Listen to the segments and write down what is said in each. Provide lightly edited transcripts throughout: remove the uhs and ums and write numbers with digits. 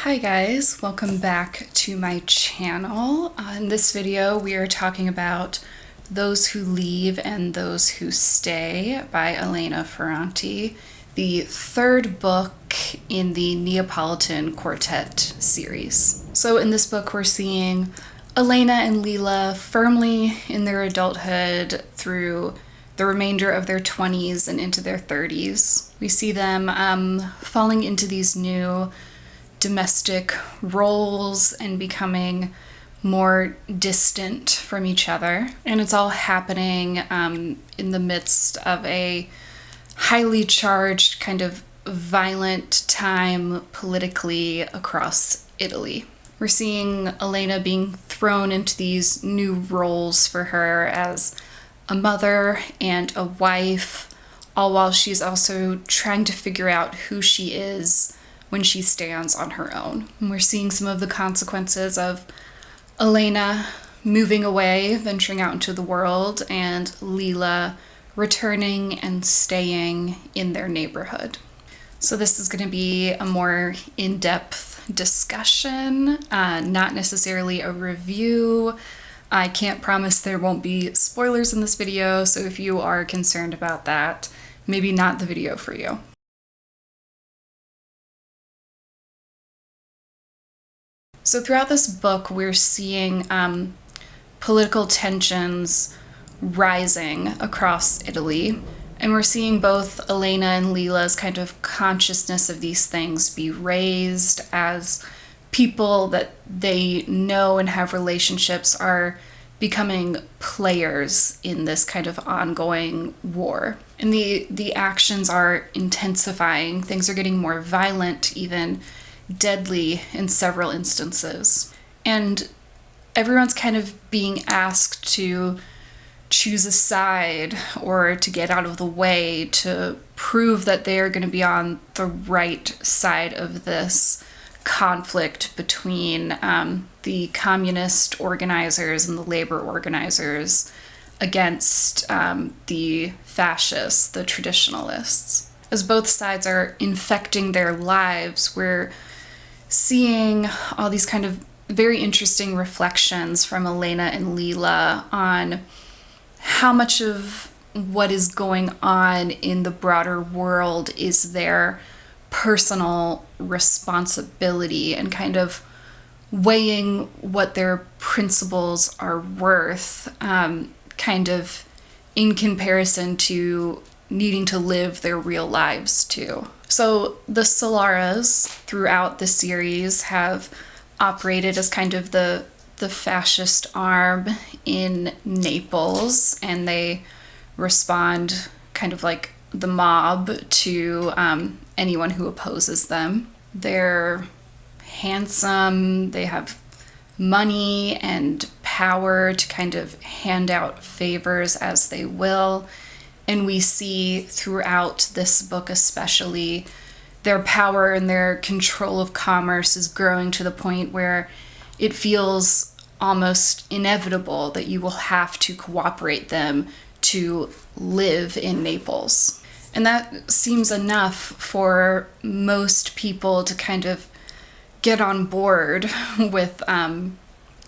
Hi guys, welcome back to my channel. In this video we are talking about Those Who Leave and Those Who Stay by Elena Ferrante, the third book in the Neapolitan Quartet series. So in this book we're seeing Elena and Lila firmly in their adulthood through the remainder of their 20s and into their 30s. We see them falling into these new domestic roles and becoming more distant from each other. And it's all happening in the midst of a highly charged, kind of violent time politically across Italy. We're seeing Elena being thrown into these new roles for her as a mother and a wife, all while she's also trying to figure out who she is when she stands on her own. And we're seeing some of the consequences of Elena moving away, venturing out into the world, and Lila returning and staying in their neighborhood. So this is going to be a more in-depth discussion, not necessarily a review. I can't promise there won't be spoilers in this video, so if you are concerned about that, maybe not the video for you. So throughout this book, we're seeing political tensions rising across Italy, and we're seeing both Elena and Lila's kind of consciousness of these things be raised as people that they know and have relationships are becoming players in this kind of ongoing war. And the actions are intensifying, things are getting more violent, even deadly in several instances. And everyone's kind of being asked to choose a side or to get out of the way to prove that they are going to be on the right side of this conflict between the communist organizers and the labor organizers against the fascists, the traditionalists. As both sides are infecting their lives, we're seeing all these kind of very interesting reflections from Elena and Lila on how much of what is going on in the broader world is their personal responsibility, and kind of weighing what their principles are worth, kind of in comparison to needing to live their real lives too. So the Solaras throughout the series have operated as kind of the fascist arm in Naples, and they respond kind of like the mob to anyone who opposes them. They're handsome, they have money and power to kind of hand out favors as they will. And we see throughout this book especially, their power and their control of commerce is growing to the point where it feels almost inevitable that you will have to cooperate them to live in Naples. And that seems enough for most people to kind of get on board with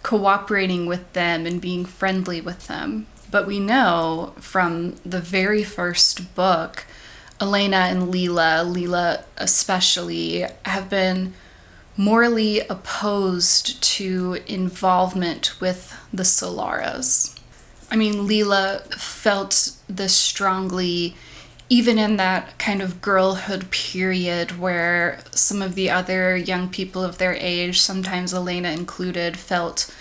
cooperating with them and being friendly with them. But we know from the very first book, Elena and Lila especially, have been morally opposed to involvement with the Solaras. I mean, Lila felt this strongly even in that kind of girlhood period where some of the other young people of their age, sometimes Elena included, felt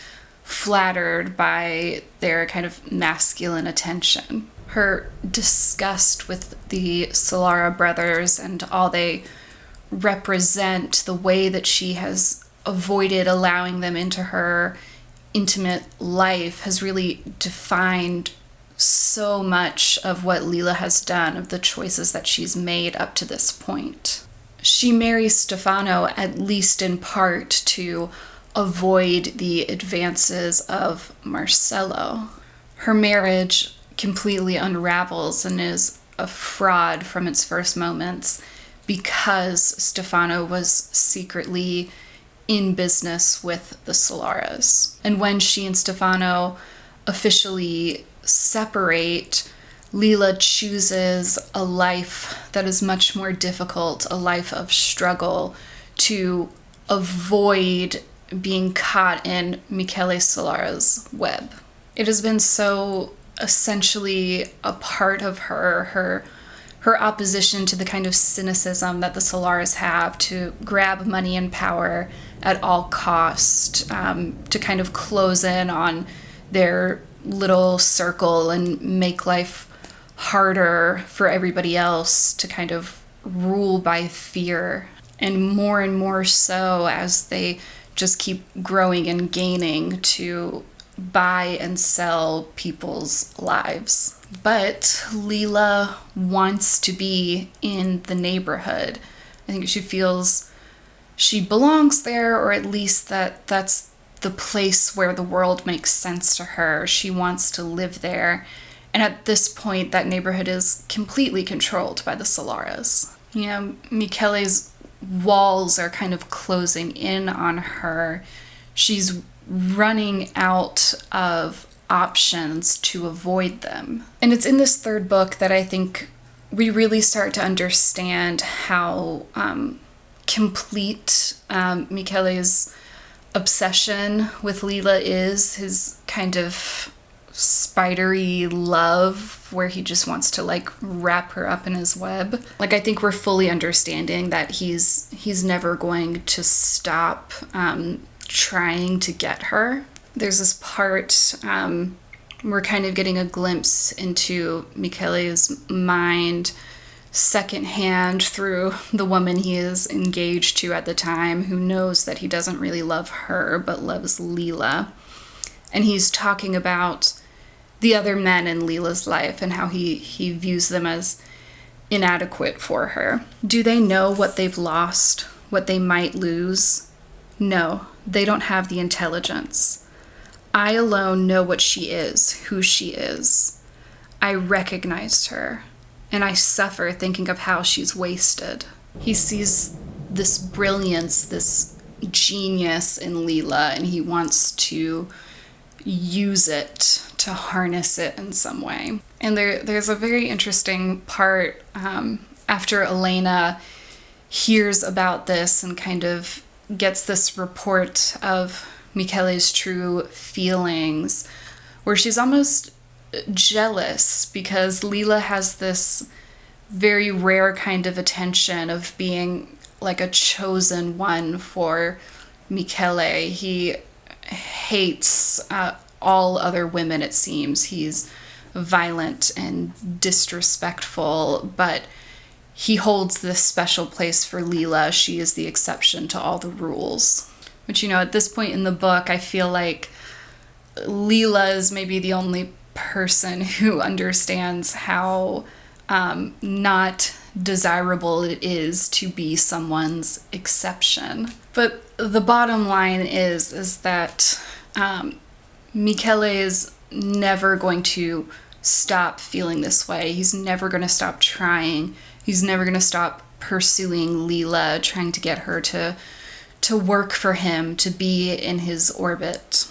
flattered by their kind of masculine attention. Her disgust with the Solara brothers and all they represent, the way that she has avoided allowing them into her intimate life, has really defined so much of what Lila has done, of the choices that she's made up to this point. She marries Stefano at least in part to avoid the advances of Marcello. Her marriage completely unravels and is a fraud from its first moments because Stefano was secretly in business with the Solaras. And when she and Stefano officially separate, Lila chooses a life that is much more difficult, a life of struggle, to avoid being caught in Michele Solara's web. It has been so essentially a part of her opposition to the kind of cynicism that the Solaras have to grab money and power at all cost, to kind of close in on their little circle and make life harder for everybody else, to kind of rule by fear. And more so as they just keep growing and gaining to buy and sell people's lives. But Lila wants to be in the neighborhood. I think she feels she belongs there, or at least that's the place where the world makes sense to her. She wants to live there. And at this point, that neighborhood is completely controlled by the Solaras. You know, Michele's walls are kind of closing in on her. She's running out of options to avoid them. And it's in this third book that I think we really start to understand how complete Michele's obsession with Lila is, his kind of spidery love where he just wants to like wrap her up in his web. Like, I think we're fully understanding that he's never going to stop trying to get her. There's this part, we're kind of getting a glimpse into Michele's mind secondhand through the woman he is engaged to at the time, who knows that he doesn't really love her but loves Lila. And he's talking about the other men in Lila's life and how he views them as inadequate for her. Do they know what they've lost, what they might lose? No, they don't have the intelligence. I alone know what she is, who she is. I recognized her, and I suffer thinking of how she's wasted. He sees this brilliance, this genius in Lila, and he wants to use it, to harness it in some way. And there's a very interesting part after Elena hears about this and kind of gets this report of Michele's true feelings, where she's almost jealous because Lila has this very rare kind of attention of being like a chosen one for Michele. He hates all other women, it seems. He's violent and disrespectful, but he holds this special place for Lila. She is the exception to all the rules. Which, you know, at this point in the book, I feel like Lila is maybe the only person who understands how not desirable it is to be someone's exception. But the bottom line is that Michele is never going to stop feeling this way. He's never going to stop trying. He's never going to stop pursuing Lila, trying to get her to work for him, to be in his orbit.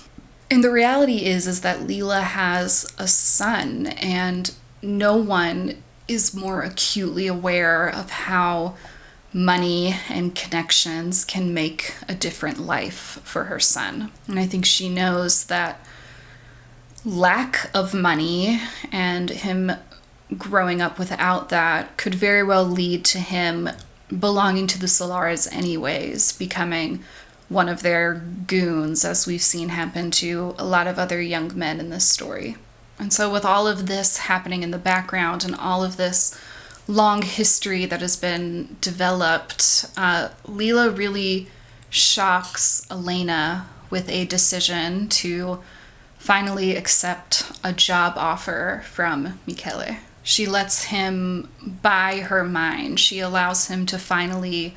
And the reality is that Lila has a son, and no one is more acutely aware of how money and connections can make a different life for her son. And I think she knows that lack of money and him growing up without that could very well lead to him belonging to the Solaras anyways, becoming one of their goons, as we've seen happen to a lot of other young men in this story. And so with all of this happening in the background and all of this long history that has been developed, Lila really shocks Elena with a decision to finally accept a job offer from Michele. She lets him buy her mind. She allows him to finally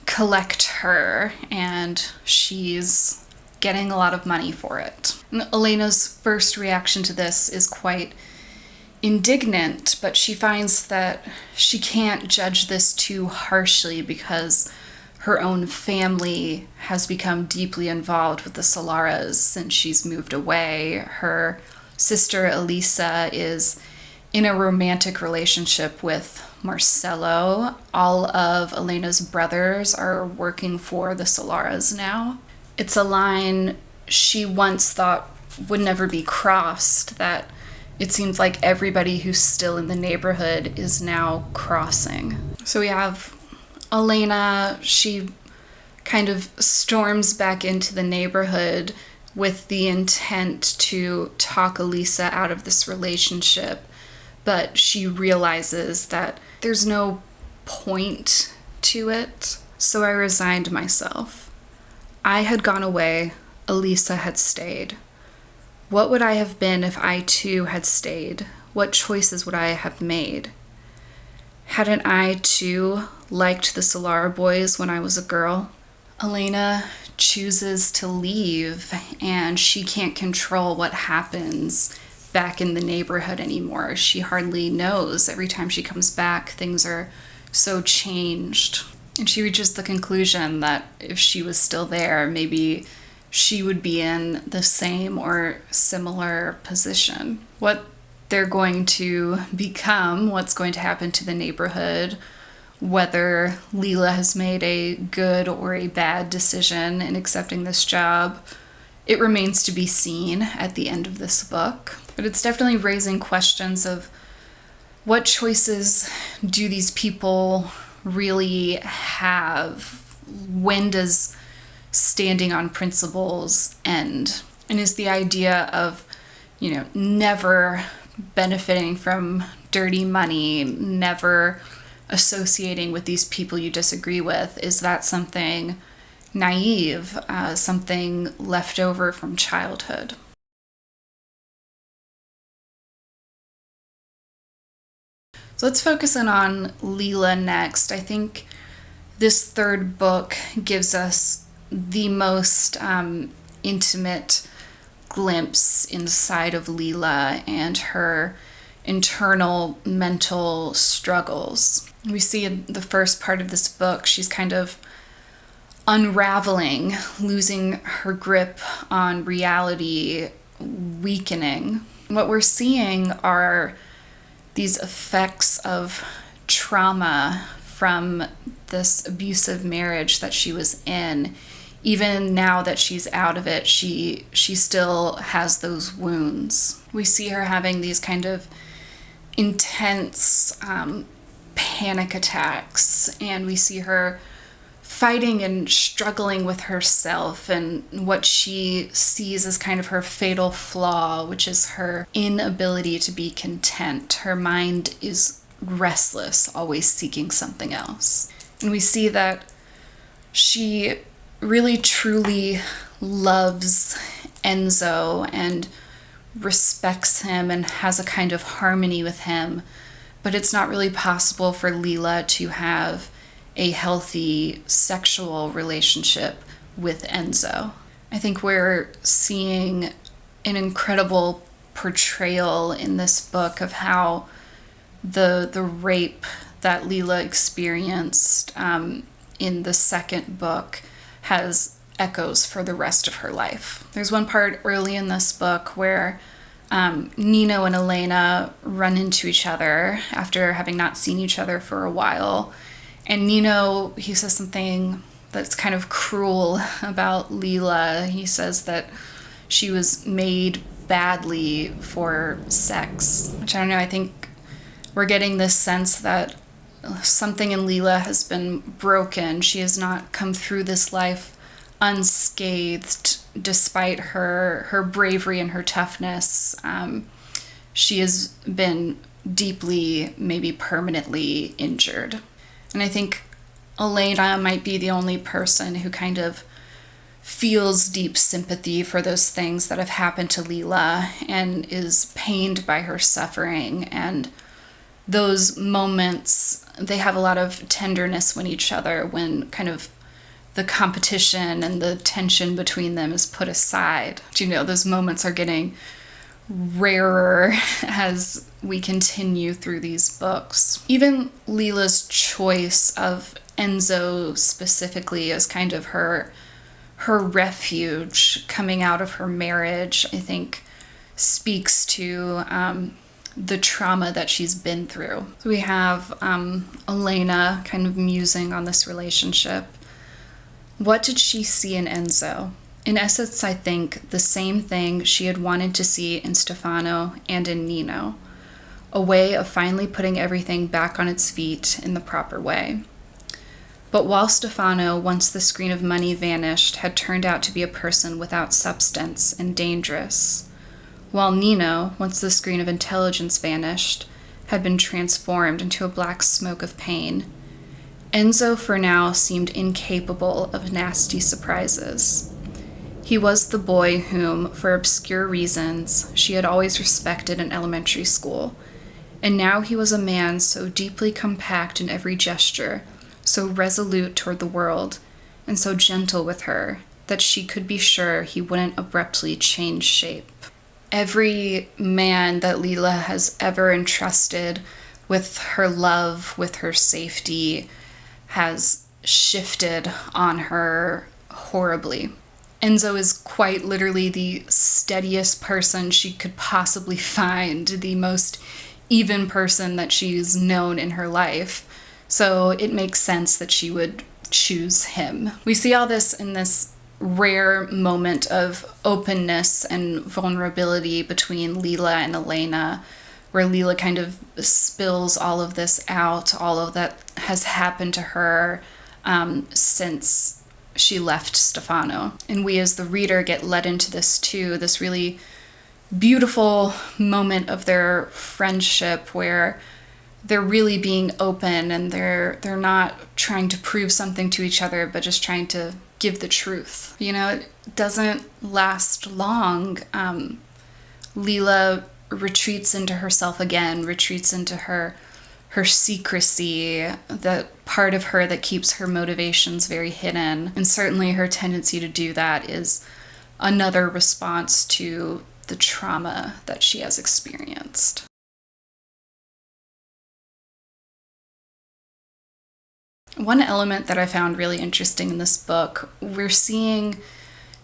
collect her, and she's getting a lot of money for it. And Elena's first reaction to this is quite indignant, but she finds that she can't judge this too harshly because her own family has become deeply involved with the Solaras since she's moved away. Her sister Elisa is in a romantic relationship with Marcello. All of Elena's brothers are working for the Solaras now. It's a line she once thought would never be crossed, that it seems like everybody who's still in the neighborhood is now crossing. So we have Elena, she kind of storms back into the neighborhood with the intent to talk Elisa out of this relationship, but she realizes that there's no point to it. So I resigned myself. I had gone away, Elisa had stayed. What would I have been if I too had stayed? What choices would I have made? Hadn't I too liked the Solara boys when I was a girl? Elena chooses to leave, and she can't control what happens back in the neighborhood anymore. She hardly knows. Every time she comes back, things are so changed. And she reaches the conclusion that if she was still there, maybe she would be in the same or similar position. What they're going to become, what's going to happen to the neighborhood, whether Lila has made a good or a bad decision in accepting this job, it remains to be seen at the end of this book. But it's definitely raising questions of what choices do these people really have? When does standing on principles end? And is the idea of, never benefiting from dirty money, never associating with these people you disagree with, is that something naive, something left over from childhood? So let's focus in on Lila next. I think this third book gives us the most intimate glimpse inside of Lila and her internal mental struggles. We see in the first part of this book, she's kind of unraveling, losing her grip on reality, weakening. What we're seeing are these effects of trauma from this abusive marriage that she was in. Even now that she's out of it, she still has those wounds. We see her having these kind of intense panic attacks, and we see her fighting and struggling with herself and what she sees as kind of her fatal flaw, which is her inability to be content. Her mind is restless, always seeking something else. And we see that she really truly loves Enzo and respects him and has a kind of harmony with him, but it's not really possible for Lila to have a healthy sexual relationship with Enzo. I think we're seeing an incredible portrayal in this book of how the rape that Lila experienced in the second book has echoes for the rest of her life. There's one part early in this book where Nino and Elena run into each other after having not seen each other for a while. And Nino, he says something that's kind of cruel about Lila. He says that she was made badly for sex, which I don't know, I think we're getting this sense that something in Lila has been broken. She has not come through this life unscathed, despite her bravery and her toughness. She has been deeply, maybe permanently injured. And I think Elena might be the only person who kind of feels deep sympathy for those things that have happened to Lila and is pained by her suffering. And those moments, they have a lot of tenderness with each other when kind of the competition and the tension between them is put aside. Those moments are getting rarer as we continue through these books. Even Lila's choice of Enzo specifically as kind of her refuge coming out of her marriage, I think speaks to the trauma that she's been through. So we have Elena kind of musing on this relationship. What did she see in Enzo? In essence, I think the same thing she had wanted to see in Stefano and in Nino. A way of finally putting everything back on its feet in the proper way. But while Stefano, once the screen of money vanished, had turned out to be a person without substance and dangerous, while Nino, once the screen of intelligence vanished, had been transformed into a black smoke of pain, Enzo for now seemed incapable of nasty surprises. He was the boy whom, for obscure reasons, she had always respected in elementary school, and now he was a man so deeply compact in every gesture, so resolute toward the world, and so gentle with her, that she could be sure he wouldn't abruptly change shape. Every man that Lila has ever entrusted with her love, with her safety, has shifted on her horribly. Enzo is quite literally the steadiest person she could possibly find, the most even person that she's known in her life. So it makes sense that she would choose him. We see all this in this rare moment of openness and vulnerability between Lila and Elena, where Lila kind of spills all of this out, all of that has happened to her since she left Stefano. And we as the reader get led into this too, this really beautiful moment of their friendship where they're really being open and they're not trying to prove something to each other, but just trying to give the truth. You know, it doesn't last long. Lila retreats into herself again, retreats into her secrecy, that part of her that keeps her motivations very hidden. And certainly her tendency to do that is another response to the trauma that she has experienced. One element that I found really interesting in this book, we're seeing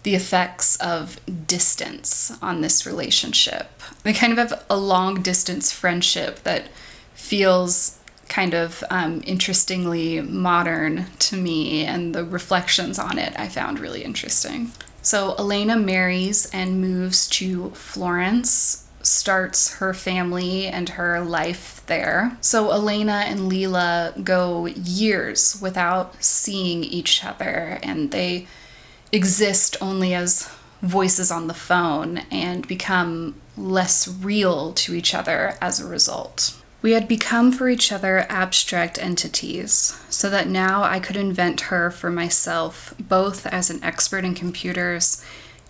the effects of distance on this relationship. They kind of have a long distance friendship that feels kind of interestingly modern to me, and the reflections on it I found really interesting. So Elena marries and moves to Florence, starts her family and her life there. So Elena and Lila go years without seeing each other, and they exist only as voices on the phone and become less real to each other as a result. We had become for each other abstract entities, so that now I could invent her for myself, both as an expert in computers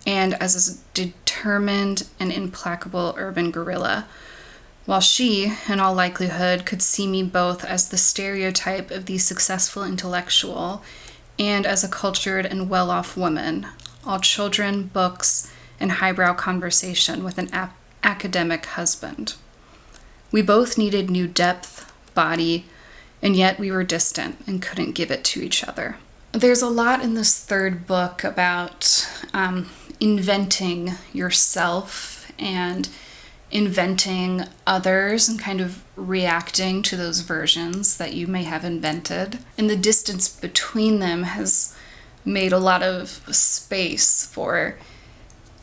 and as a determined and implacable urban guerrilla, while she, in all likelihood, could see me both as the stereotype of the successful intellectual and as a cultured and well-off woman, all children, books, and highbrow conversation with an academic husband. We both needed new depth, body, and yet we were distant and couldn't give it to each other. There's a lot in this third book about inventing yourself and inventing others and kind of reacting to those versions that you may have invented. And the distance between them has made a lot of space for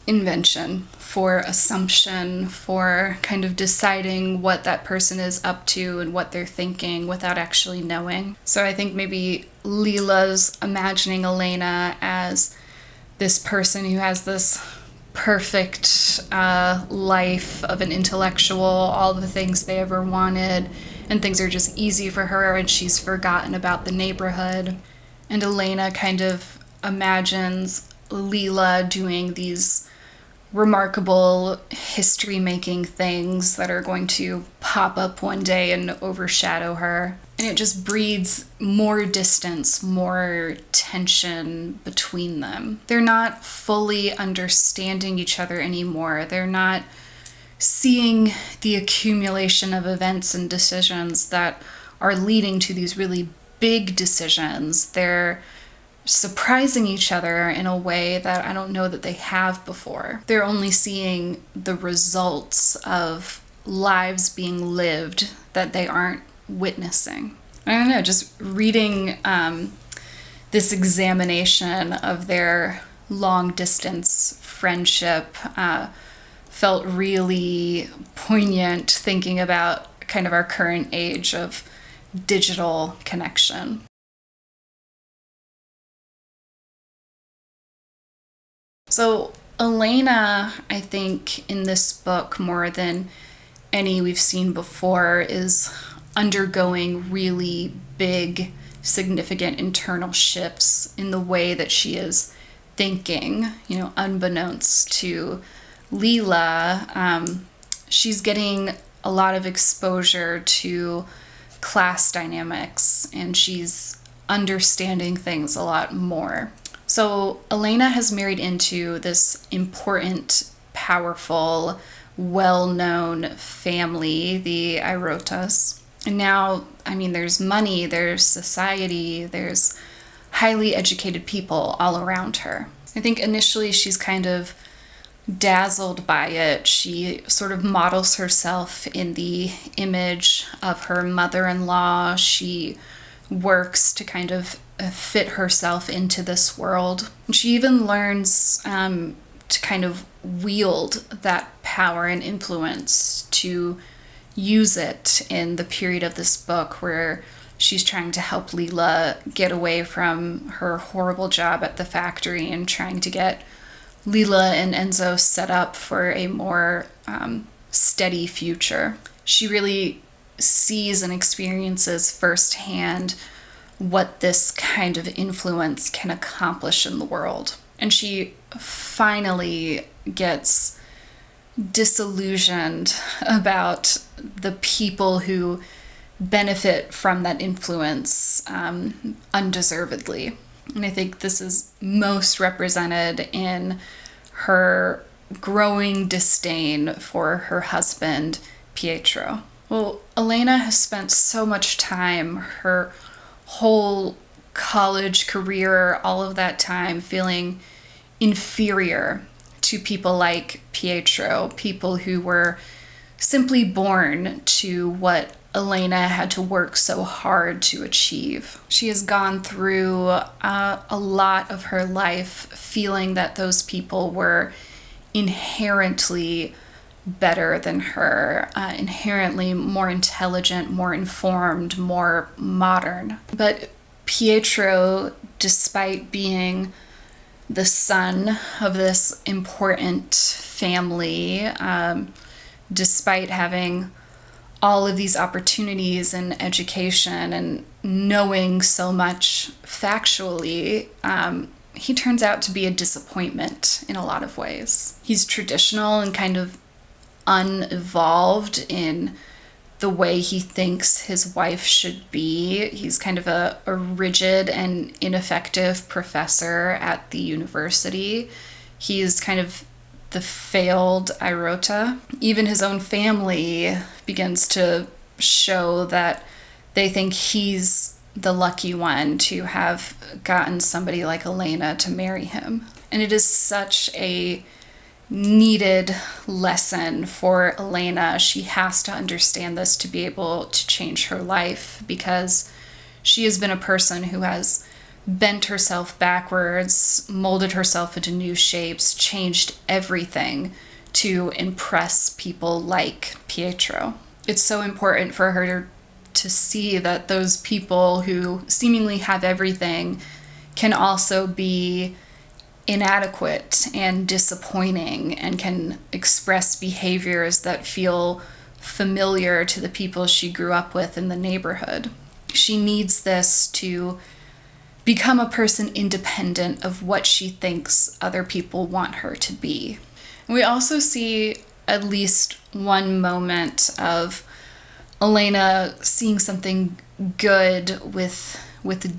invention, for assumption, for kind of deciding what that person is up to and what they're thinking without actually knowing. So I think maybe Lila's imagining Elena as this person who has this perfect life of an intellectual, all the things they ever wanted, and things are just easy for her and she's forgotten about the neighborhood. And Elena kind of imagines Lila doing these remarkable history-making things that are going to pop up one day and overshadow her. And it just breeds more distance, more tension between them. They're not fully understanding each other anymore. They're not seeing the accumulation of events and decisions that are leading to these really big decisions. They're surprising each other in a way that I don't know that they have before. They're only seeing the results of lives being lived that they aren't witnessing. I don't know, just reading this examination of their long distance friendship felt really poignant, thinking about kind of our current age of digital connection. So Elena, I think in this book, more than any we've seen before, is undergoing really big, significant internal shifts in the way that she is thinking, unbeknownst to Lila. She's getting a lot of exposure to class dynamics, and she's understanding things a lot more. So Elena has married into this important, powerful, well-known family, the Irotas. And now, there's money, there's society, there's highly educated people all around her. I think initially she's kind of dazzled by it. She sort of models herself in the image of her mother-in-law. She works to kind of fit herself into this world. She even learns to kind of wield that power and influence, to use it in the period of this book where she's trying to help Lila get away from her horrible job at the factory and trying to get Lila and Enzo set up for a more steady future. She really sees and experiences firsthand what this kind of influence can accomplish in the world. And she finally gets disillusioned about the people who benefit from that influence undeservedly. And I think this is most represented in her growing disdain for her husband, Pietro. Well, Elena has spent so much time, her whole college career, all of that time, feeling inferior to people like Pietro, people who were simply born to what Elena had to work so hard to achieve. She has gone through a lot of her life feeling that those people were inherently better than her, inherently more intelligent, more informed, more modern. But Pietro, despite being the son of this important family, despite having all of these opportunities and education and knowing so much factually, he turns out to be a disappointment in a lot of ways. He's traditional and kind of unevolved in the way he thinks his wife should be. He's kind of a rigid and ineffective professor at the university. He's kind of the failed Irota. Even his own family begins to show that they think he's the lucky one to have gotten somebody like Elena to marry him. And it is such a needed lesson for Elena. She has to understand this to be able to change her life, because she has been a person who has bent herself backwards, molded herself into new shapes, changed everything to impress people like Pietro. It's so important for her to see that those people who seemingly have everything can also be inadequate and disappointing and can express behaviors that feel familiar to the people she grew up with in the neighborhood. She needs this to become a person independent of what she thinks other people want her to be. And we also see at least one moment of Elena seeing something good with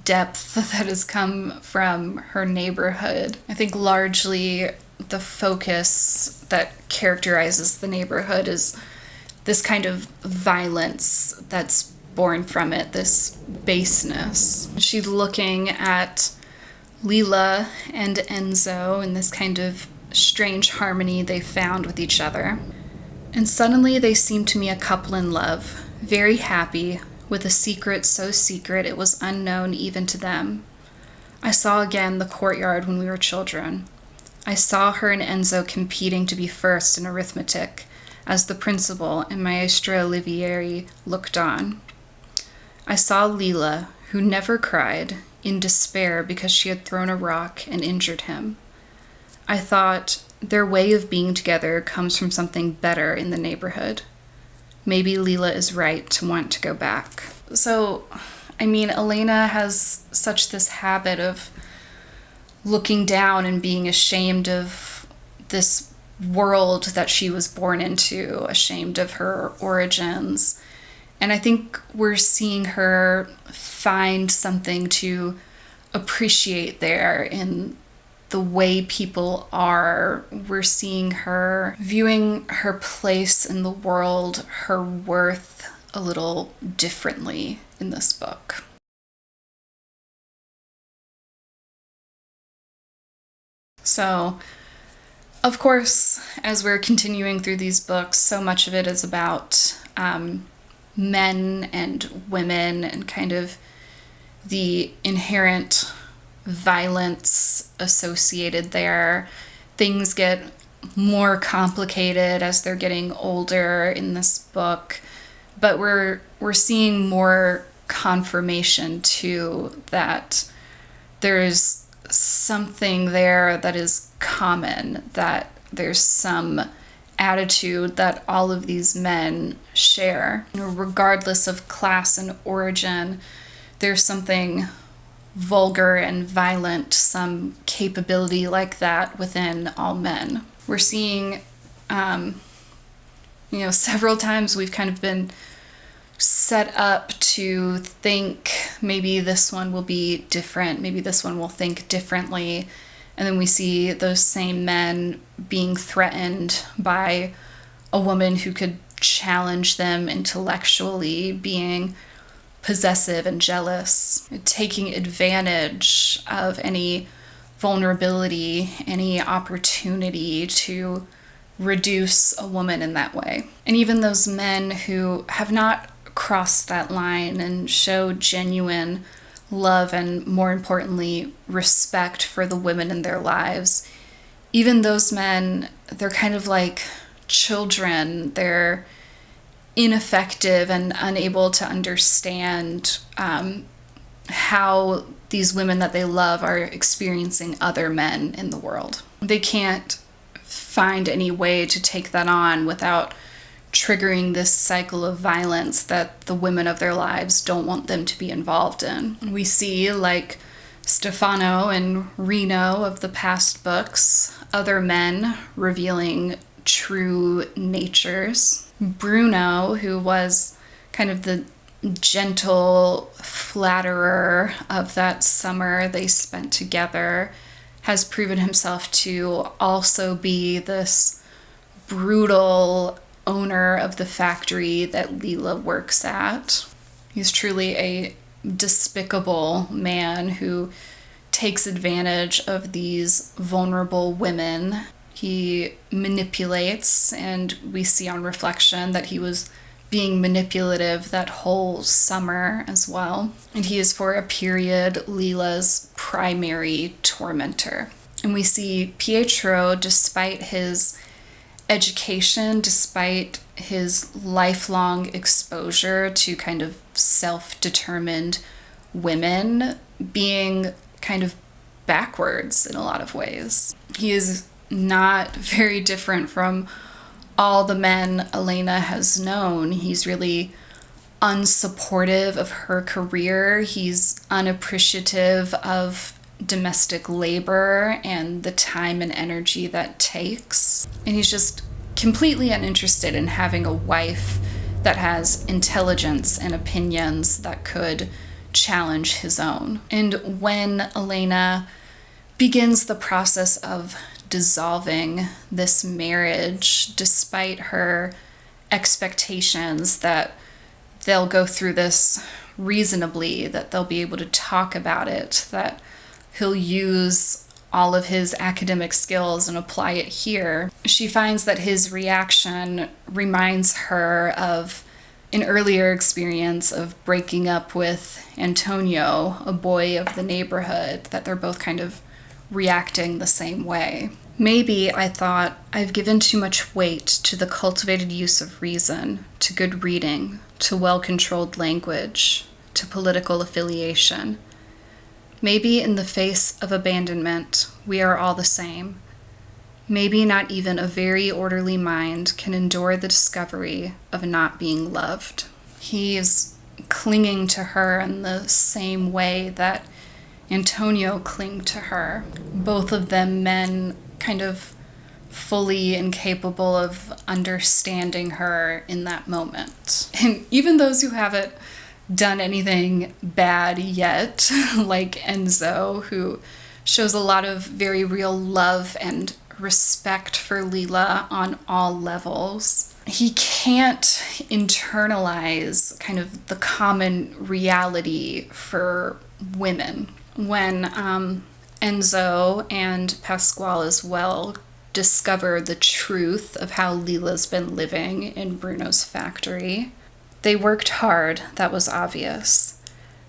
depth that has come from her neighborhood. I think largely the focus that characterizes the neighborhood is this kind of violence that's born from it, this baseness. She's looking at Lila and Enzo in this kind of strange harmony they found with each other. And suddenly they seemed to me a couple in love, very happy, with a secret so secret it was unknown even to them. I saw again the courtyard when we were children. I saw her and Enzo competing to be first in arithmetic, as the principal and Maestra Olivieri looked on. I saw Lila, who never cried, in despair because she had thrown a rock and injured him. I thought, their way of being together comes from something better in the neighborhood. Maybe Lila is right to want to go back. So, I mean, Elena has such this habit of looking down and being ashamed of this world that she was born into, ashamed of her origins. And I think we're seeing her find something to appreciate there in the way people are. We're seeing her viewing her place in the world, her worth a little differently in this book. So, of course, as we're continuing through these books, so much of it is about men and women and kind of the inherent violence associated there. Things get more complicated as they're getting older in this book, but we're seeing more confirmation too that there's something there that is common, that there's some attitude that all of these men share. Regardless of class and origin, there's something vulgar and violent, some capability like that within all men. We're seeing, several times we've kind of been set up to think maybe this one will be different, maybe this one will think differently, and then we see those same men being threatened by a woman who could challenge them intellectually, being possessive and jealous, taking advantage of any vulnerability, any opportunity to reduce a woman in that way. And even those men who have not crossed that line and show genuine love and, more importantly, respect for the women in their lives, even those men, they're kind of like children. They're ineffective and unable to understand how these women that they love are experiencing other men in the world. They can't find any way to take that on without triggering this cycle of violence that the women of their lives don't want them to be involved in. We see, like Stefano and Reno of the past books, other men revealing true natures. Bruno, who was kind of the gentle flatterer of that summer they spent together, has proven himself to also be this brutal owner of the factory that Lila works at. He's truly a despicable man who takes advantage of these vulnerable women. He manipulates, and we see on reflection that he was being manipulative that whole summer as well. And he is for a period Lila's primary tormentor. And we see Pietro, despite his education, despite his lifelong exposure to kind of self-determined women, being kind of backwards in a lot of ways. He is not very different from all the men Elena has known. He's really unsupportive of her career. He's unappreciative of domestic labor and the time and energy that takes. And he's just completely uninterested in having a wife that has intelligence and opinions that could challenge his own. And when Elena begins the process of dissolving this marriage, despite her expectations that they'll go through this reasonably, that they'll be able to talk about it, that he'll use all of his academic skills and apply it here. She finds that his reaction reminds her of an earlier experience of breaking up with Antonio, a boy of the neighborhood, that they're both kind of reacting the same way. Maybe, I thought, I've given too much weight to the cultivated use of reason, to good reading, to well-controlled language, to political affiliation. Maybe in the face of abandonment, we are all the same. Maybe not even a very orderly mind can endure the discovery of not being loved. He is clinging to her in the same way that Antonio clung to her. Both of them men kind of fully incapable of understanding her in that moment. And even those who haven't done anything bad yet, like Enzo, who shows a lot of very real love and respect for Lila on all levels. He can't internalize kind of the common reality for women. When Enzo and Pasquale as well discover the truth of how Lila's been living in Bruno's factory, they worked hard, that was obvious.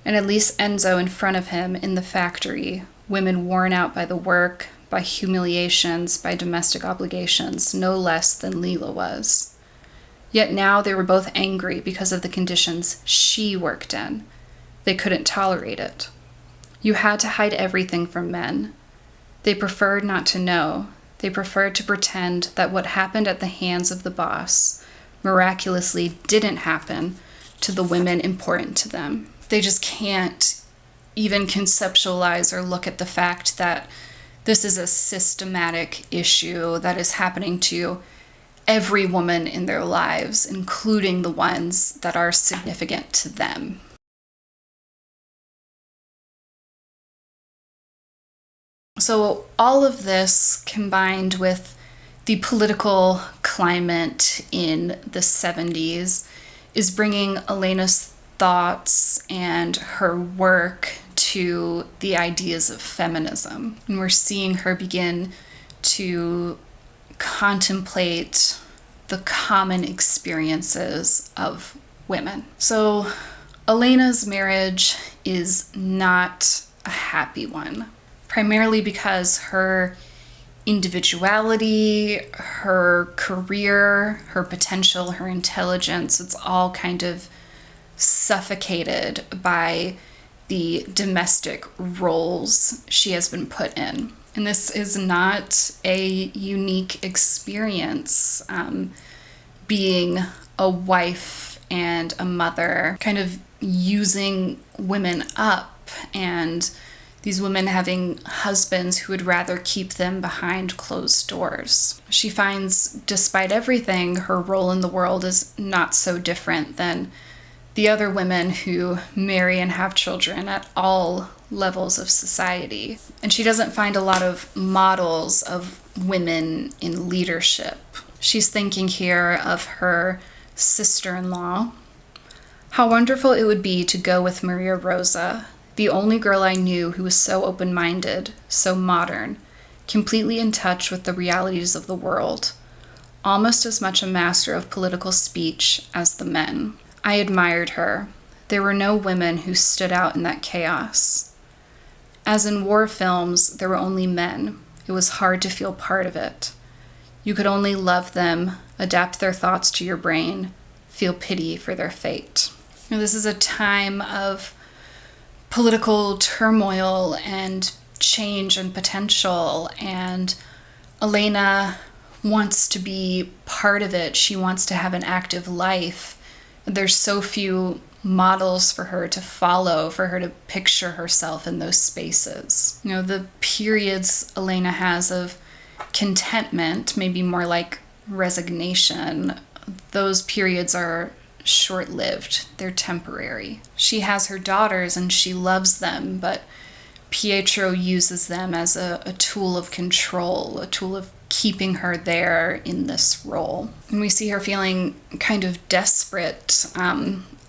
And at least Enzo in front of him in the factory, women worn out by the work, by humiliations, by domestic obligations, no less than Lila was. Yet now they were both angry because of the conditions she worked in. They couldn't tolerate it. You had to hide everything from men. They preferred not to know. They preferred to pretend that what happened at the hands of the boss miraculously didn't happen to the women important to them. They just can't even conceptualize or look at the fact that this is a systematic issue that is happening to every woman in their lives, including the ones that are significant to them. So all of this combined with the political climate in the 70s is bringing Elena's thoughts and her work to the ideas of feminism. And we're seeing her begin to contemplate the common experiences of women. So Elena's marriage is not a happy one, primarily because her individuality, her career, her potential, her intelligence, it's all kind of suffocated by the domestic roles she has been put in. And this is not a unique experience, being a wife and a mother, kind of using women up, and these women having husbands who would rather keep them behind closed doors. She finds, despite everything, her role in the world is not so different than the other women who marry and have children at all levels of society. And she doesn't find a lot of models of women in leadership. She's thinking here of her sister-in-law. How wonderful it would be to go with Maria Rosa, the only girl I knew who was so open-minded, so modern, completely in touch with the realities of the world, almost as much a master of political speech as the men. I admired her. There were no women who stood out in that chaos. As in war films, there were only men. It was hard to feel part of it. You could only love them, adapt their thoughts to your brain, feel pity for their fate. Now, this is a time of political turmoil and change and potential, and Elena wants to be part of it. She wants to have an active life. There's so few models for her to follow, for her to picture herself in those spaces. You know, the periods Elena has of contentment, maybe more like resignation, those periods are short-lived. They're temporary. She has her daughters and she loves them, but Pietro uses them as a tool of control, a tool of keeping her there in this role. And we see her feeling kind of desperate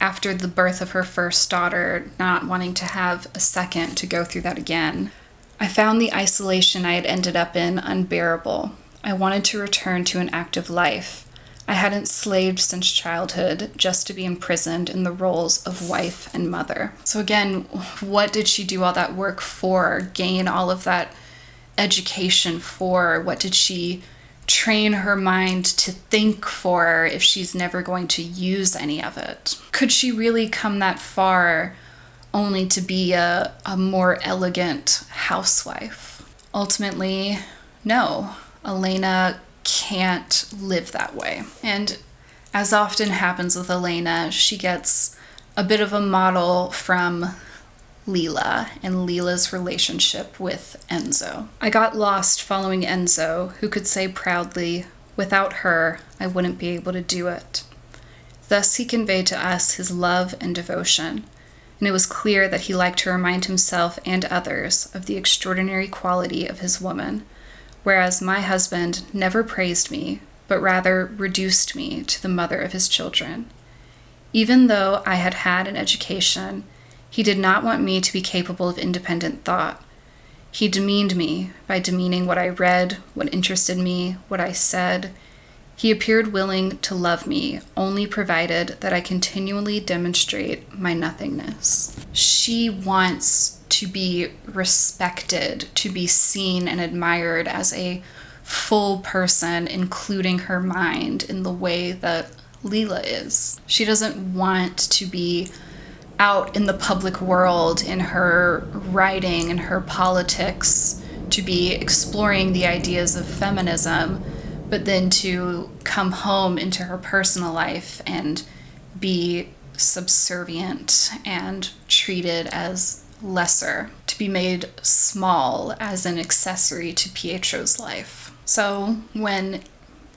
after the birth of her first daughter, not wanting to have a second to go through that again. I found the isolation I had ended up in unbearable. I wanted to return to an active life. I hadn't slaved since childhood just to be imprisoned in the roles of wife and mother. So again, what did she do all that work for? Gain all of that education for? What did she train her mind to think for if she's never going to use any of it? Could she really come that far only to be a more elegant housewife? Ultimately, no. Elena can't live that way. And as often happens with Elena, she gets a bit of a model from Lila and Lila's relationship with Enzo. I got lost following Enzo, who could say proudly, "Without her, I wouldn't be able to do it." Thus he conveyed to us his love and devotion, and it was clear that he liked to remind himself and others of the extraordinary quality of his woman, whereas my husband never praised me, but rather reduced me to the mother of his children. Even though I had had an education, he did not want me to be capable of independent thought. He demeaned me by demeaning what I read, what interested me, what I said. He appeared willing to love me, only provided that I continually demonstrate my nothingness. She wants to be respected, to be seen and admired as a full person, including her mind, in the way that Lila is. She doesn't want to be out in the public world in her writing and her politics, to be exploring the ideas of feminism, but then to come home into her personal life and be subservient and treated as lesser, to be made small as an accessory to Pietro's life. So when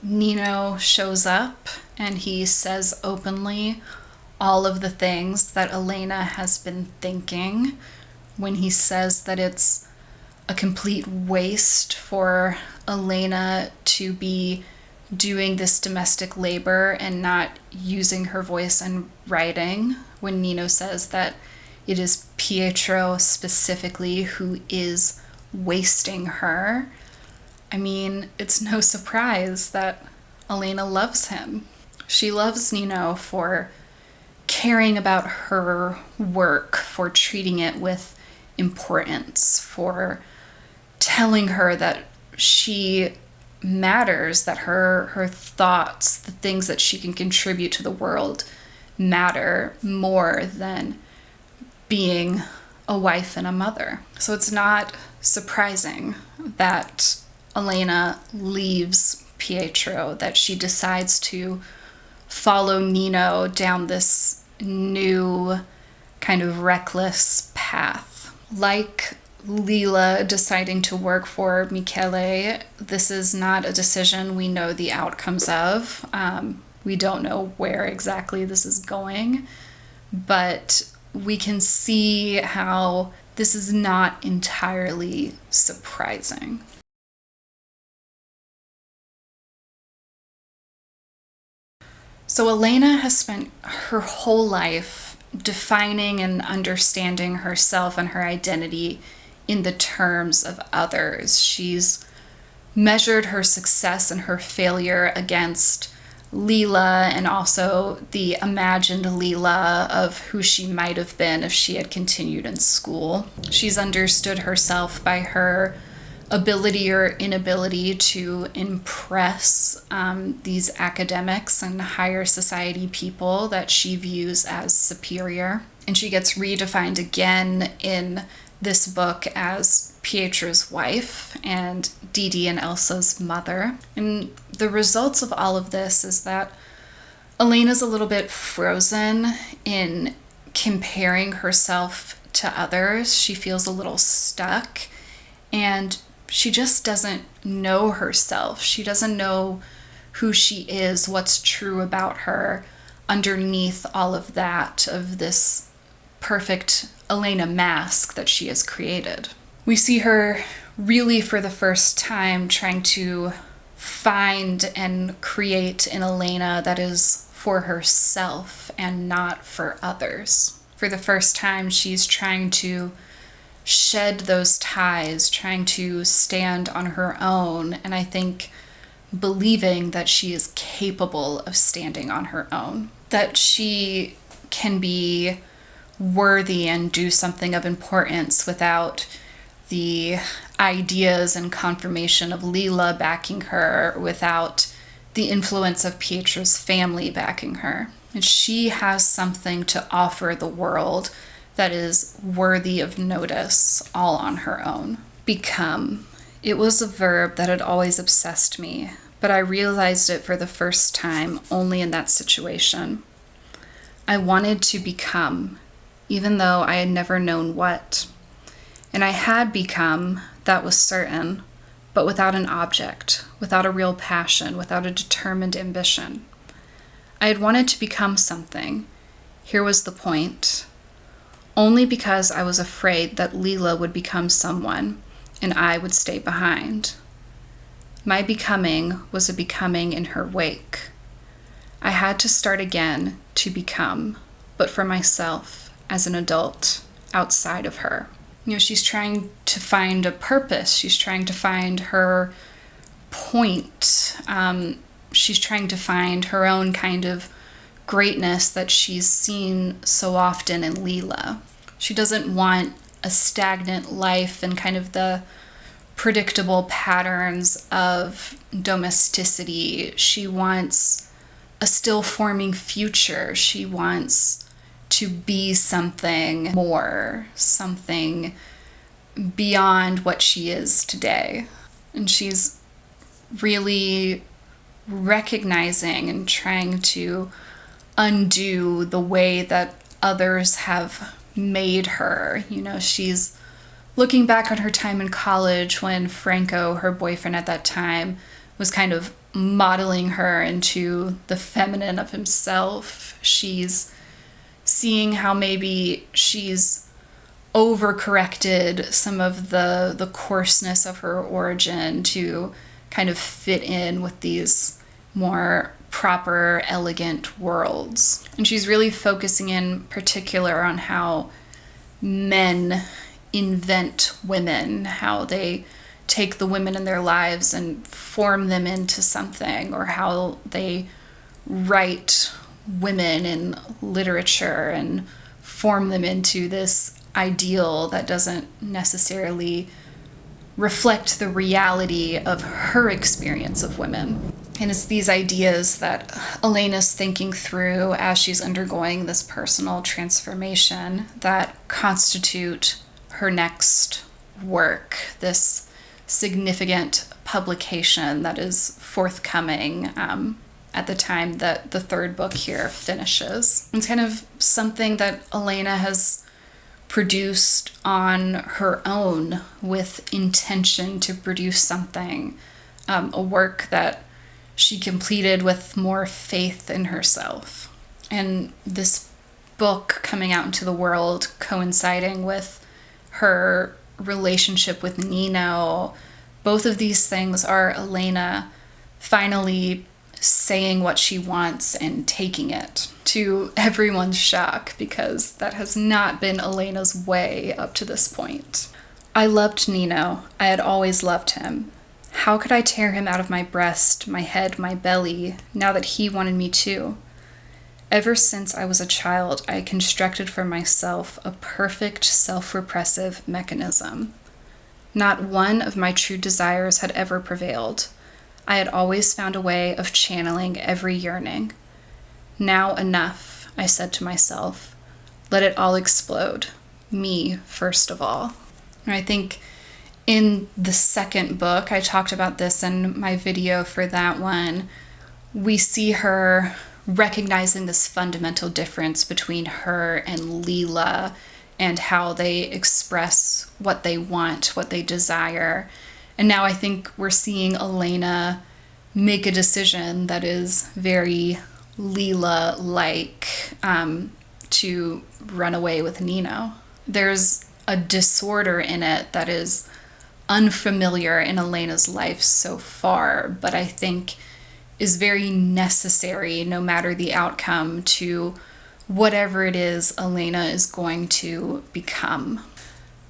Nino shows up and he says openly all of the things that Elena has been thinking, when he says that it's a complete waste for Elena to be doing this domestic labor and not using her voice and writing, when Nino says that it is Pietro specifically who is wasting her, I mean, it's no surprise that Elena loves him. She loves Nino for caring about her work, for treating it with importance, for telling her that she matters, that her thoughts, the things that she can contribute to the world, matter more than being a wife and a mother. So it's not surprising that Elena leaves Pietro, that she decides to follow Nino down this new kind of reckless path. Like Lila deciding to work for Michele, this is not a decision we know the outcomes of. We don't know where exactly this is going, but we can see how this is not entirely surprising. So Elena has spent her whole life defining and understanding herself and her identity in the terms of others. She's measured her success and her failure against Lila and also the imagined Lila of who she might have been if she had continued in school. She's understood herself by her ability or inability to impress these academics and higher society people that she views as superior. And she gets redefined again in this book as Pietro's wife and Didi and Elsa's mother. And the results of all of this is that Elena's a little bit frozen in comparing herself to others. She feels a little stuck, and she just doesn't know herself. She doesn't know who she is, what's true about her underneath all of that, of this perfect Elena mask that she has created. We see her really for the first time trying to find and create in Elena that is for herself and not for others. For the first time, she's trying to shed those ties, trying to stand on her own, and I think believing that she is capable of standing on her own, that she can be worthy and do something of importance without the ideas and confirmation of Lila backing her, without the influence of Pietro's family backing her. And she has something to offer the world that is worthy of notice all on her own. Become. It was a verb that had always obsessed me, but I realized it for the first time only in that situation. I wanted to become, even though I had never known what. And I had become, that was certain, but without an object, without a real passion, without a determined ambition. I had wanted to become something. Here was the point. Only because I was afraid that Lila would become someone and I would stay behind. My becoming was a becoming in her wake. I had to start again to become, but for myself, as an adult, outside of her. She's trying to find a purpose. She's trying to find her point. She's trying to find her own kind of greatness that she's seen so often in Lila. She doesn't want a stagnant life and kind of the predictable patterns of domesticity. She wants a still forming future. She wants to be something more, something beyond what she is today. And she's really recognizing and trying to undo the way that others have made her. She's looking back on her time in college when Franco, her boyfriend at that time, was kind of modeling her into the feminine of himself. She's seeing how maybe she's overcorrected some of the coarseness of her origin to kind of fit in with these more proper, elegant worlds. And she's really focusing in particular on how men invent women, how they take the women in their lives and form them into something, or how they write women in literature and form them into this ideal that doesn't necessarily reflect the reality of her experience of women. And it's these ideas that Elena's thinking through as she's undergoing this personal transformation that constitute her next work, this significant publication that is forthcoming at the time that the third book here finishes. It's kind of something that Elena has produced on her own with intention to produce something, a work that she completed with more faith in herself. And this book coming out into the world coinciding with her relationship with Nino, both of these things are Elena finally saying what she wants and taking it, to everyone's shock, because that has not been Elena's way up to this point. I loved Nino. I had always loved him. How could I tear him out of my breast, my head, my belly, now that he wanted me too? Ever since I was a child, I constructed for myself a perfect self-repressive mechanism. Not one of my true desires had ever prevailed. I had always found a way of channeling every yearning. Now enough, I said to myself. Let it all explode. Me, first of all. And I think in the second book, I talked about this in my video for that one, we see her recognizing this fundamental difference between her and Lila and how they express what they want, what they desire. And now I think we're seeing Elena make a decision that is very Lila-like, to run away with Nino. There's a disorder in it that is unfamiliar in Elena's life so far, but I think is very necessary no matter the outcome to whatever it is Elena is going to become.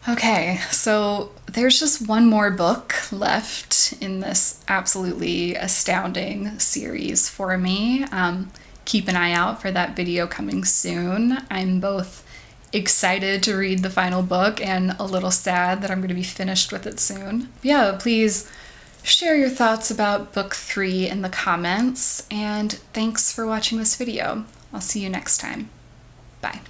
Okay, so there's just one more book left in this absolutely astounding series for me. Keep an eye out for that video coming soon. I'm both excited to read the final book and a little sad that I'm going to be finished with it soon. Yeah, please share your thoughts about book 3 in the comments, and thanks for watching this video. I'll see you next time. Bye.